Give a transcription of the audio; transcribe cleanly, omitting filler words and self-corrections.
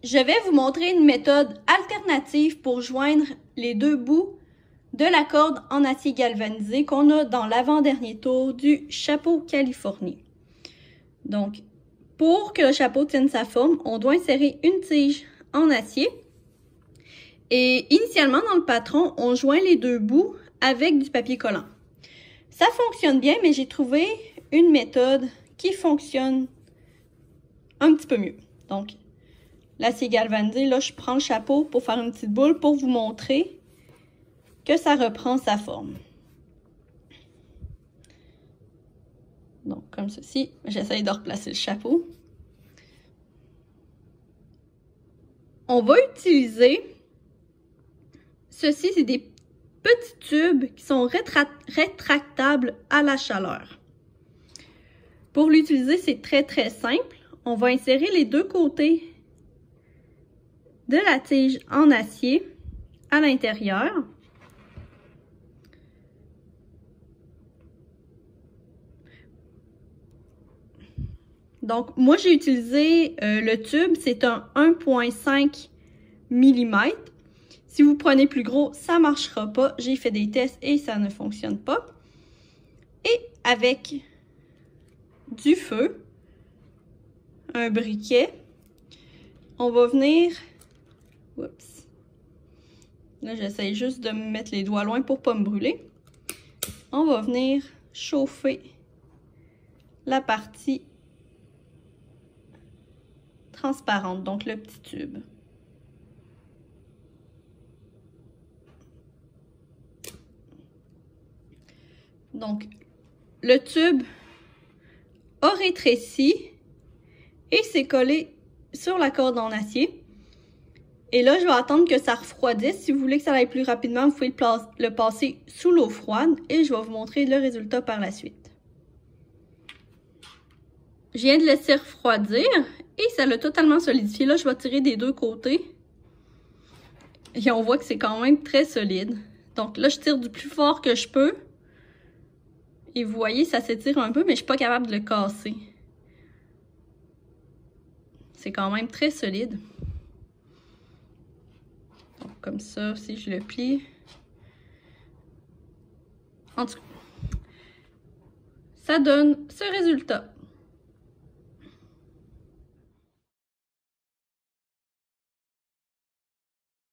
je vais vous montrer une méthode alternative pour joindre les deux bouts de la corde en acier galvanisé qu'on a dans l'avant-dernier tour du chapeau Californie. Donc, pour que le chapeau tienne sa forme, on doit insérer une tige en acier. Et initialement, dans le patron, on joint les deux bouts avec du papier collant. Ça fonctionne bien, mais j'ai trouvé une méthode qui fonctionne un petit peu mieux. Donc, l'acier galvanisé, là, je prends le chapeau pour faire une petite boule pour vous montrer que ça reprend sa forme. Donc, comme ceci, j'essaye de replacer le chapeau. On va utiliser, ceci, c'est des petits tubes qui sont rétractables à la chaleur. Pour l'utiliser, c'est très simple. On va insérer les deux côtés de la tige en acier à l'intérieur. Donc, moi, j'ai utilisé le tube, c'est un 1,5 mm. Si vous prenez plus gros, ça ne marchera pas. J'ai fait des tests et ça ne fonctionne pas. Et avec du feu, un briquet, on va venir... Oups. Là, j'essaie juste de me mettre les doigts loin pour ne pas me brûler. On va venir chauffer la partie transparente, donc le petit tube. Donc, le tube a rétréci et s'est collé sur la corde en acier. Et là, je vais attendre que ça refroidisse. Si vous voulez que ça aille plus rapidement, vous pouvez le passer sous l'eau froide et je vais vous montrer le résultat par la suite. Je viens de laisser refroidir et ça l'a totalement solidifié. Là, je vais tirer des deux côtés. Et on voit que c'est quand même très solide. Donc là, je tire du plus fort que je peux. Et vous voyez, ça s'étire un peu, mais je ne suis pas capable de le casser. C'est quand même très solide. Donc, comme ça, si je le plie. En tout cas, ça donne ce résultat.